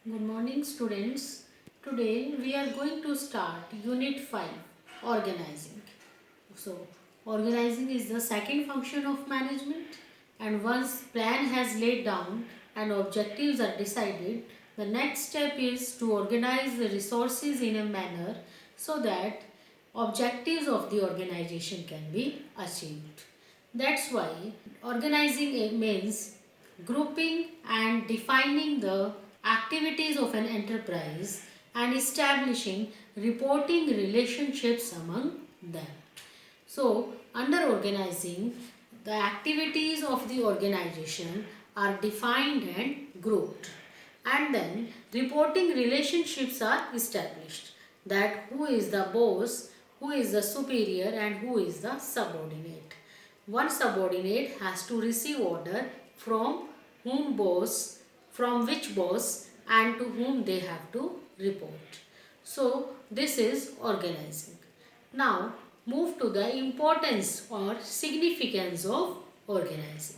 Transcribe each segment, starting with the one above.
Good morning, students. Today we are going to start Unit 5, Organizing. So, organizing is the second function of management, and once plan has laid down and objectives are decided, the next step is to organize the resources in a manner so that objectives of the organization can be achieved. That's why organizing means grouping and defining the activities of an enterprise and establishing reporting relationships among them. So, under organizing, the activities of the organization are defined and grouped, and then reporting relationships are established, that who is the boss, who is the superior, and who is the subordinate. One subordinate has to receive order from from which boss, and to whom they have to report. So, this is organizing. Now, move to the importance or significance of organizing.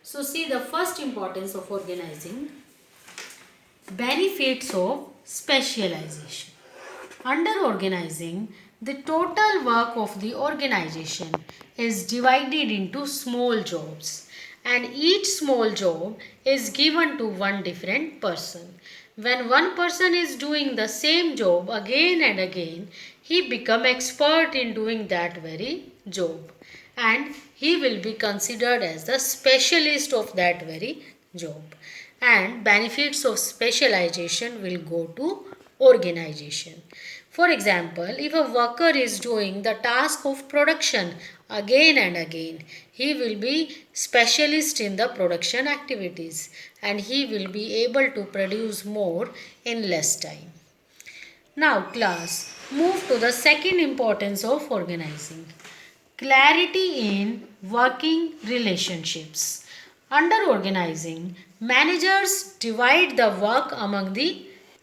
So, see the first importance of organizing: benefits of specialization. Under organizing, the total work of the organization is divided into small jobs, and each small job is given to one different person. When one person is doing the same job again and again, he become expert in doing that very job, and he will be considered as the specialist of that very job. And benefits of specialization will go to organization. For example, if a worker is doing the task of production again and again, he will be specialist in the production activities, and he will be able to produce more in less time. Now class, move to the second importance of organizing: clarity in working relationships. Under organizing, managers divide the work among the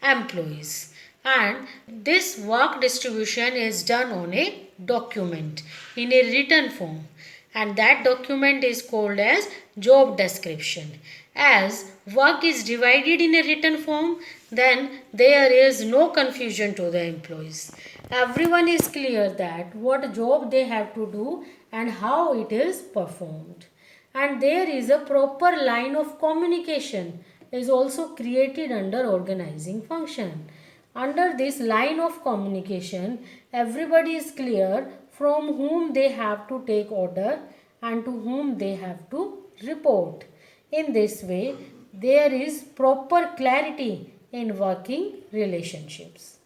employees, and this work distribution is done on a document in a written form, and that document is called as job description. As work is divided in a written form, then there is no confusion to the employees. Everyone is clear that what job they have to do and how it is performed. And there is a proper line of communication is also created under organizing function. Under this line of communication, everybody is clear from whom they have to take order and to whom they have to report. In this way, there is proper clarity in working relationships.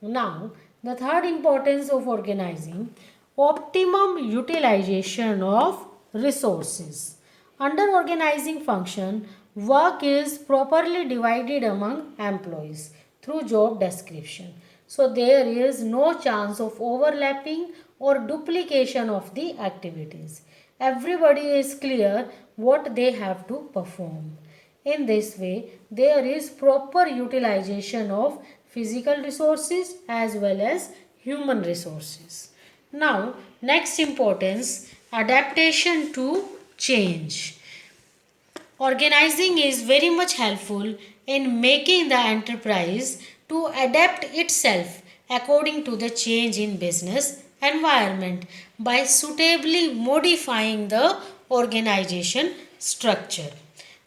Now, the third importance of organizing: optimum utilization of resources. Under organizing function, work is properly divided among employees through job description. So there is no chance of overlapping or duplication of the activities. Everybody is clear what they have to perform. In this way, there is proper utilization of physical resources as well as human resources. Now, next importance: adaptation to change. Organizing is very much helpful in making the enterprise to adapt itself according to the change in business environment by suitably modifying the organization structure.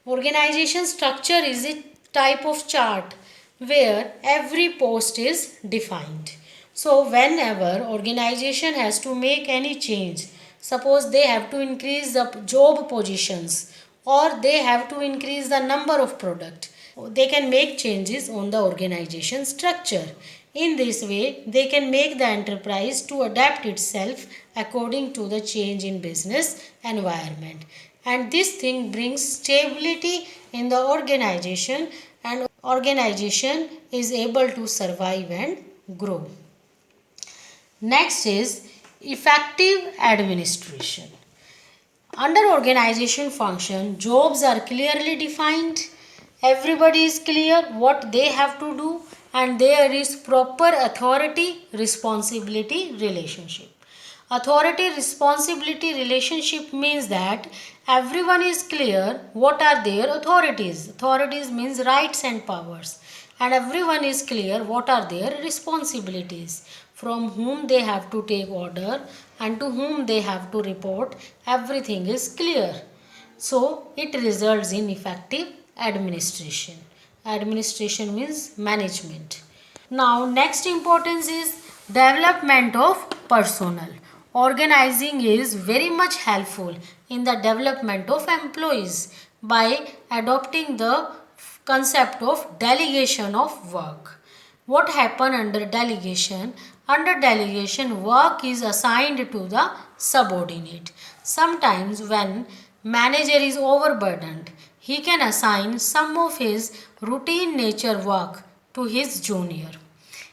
Organization structure is a type of chart where every post is defined. So whenever organization has to make any change, suppose they have to increase the job positions or they have to increase the number of product, they can make changes on the organization structure. In this way, they can make the enterprise to adapt itself according to the change in business environment. And this thing brings stability in the organization, and organization is able to survive and grow. Next is effective administration. Under organization function, jobs are clearly defined. Everybody is clear what they have to do, and there is proper authority responsibility relationship. Authority responsibility relationship means that everyone is clear what are their authorities. Authorities means rights and powers. and everyone is clear what are their responsibilities, from whom they have to take order and to whom they have to report. Everything is clear. So it results in effective administration. Administration means management. Now next importance is development of personnel. Organizing is very much helpful in the development of employees by adopting the concept of delegation of work. What happen under delegation? Under delegation, work is assigned to the subordinate. Sometimes when manager is overburdened, he can assign some of his routine nature work to his junior.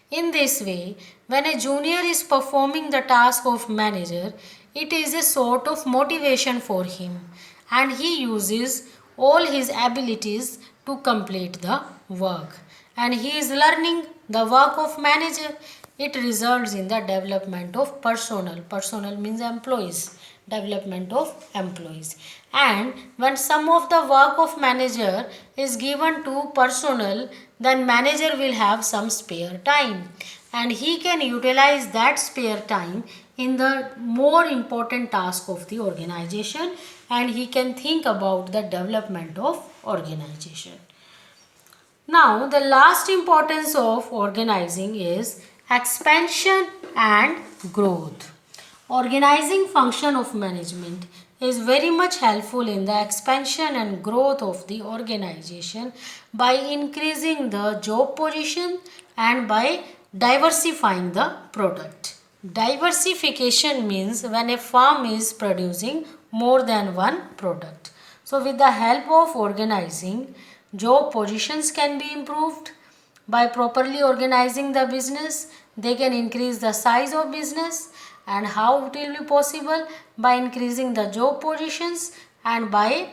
In this way, when a junior is performing the task of manager, it is a sort of motivation for him and he uses all his abilities to complete the work and he is learning the work of manager. It results in the development of personnel. Personnel means employees. Development of employees. And when some of the work of manager is given to personnel, then manager will have some spare time and he can utilize that spare time in the more important task of the organization and he can think about the development of organization. Now the last importance of organizing is expansion and growth. Organizing function of management is very much helpful in the expansion and growth of the organization by increasing the job position and by diversifying the product. Diversification means when a firm is producing more than one product. So with the help of organizing, job positions can be improved. By properly organizing the business, they can increase the size of business. And how it will be possible? By increasing the job positions and by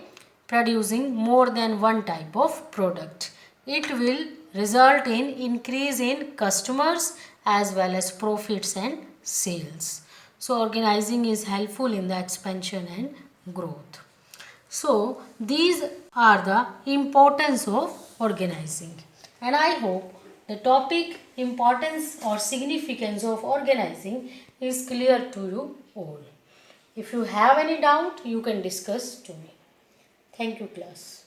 producing more than one type of product. It will result in increase in customers as well as profits and sales. So organizing is helpful in the expansion and growth. So these are the importance of organizing, and I hope the topic importance or significance of organizing is clear to you all. If you have any doubt, you can discuss to me. Thank you, class.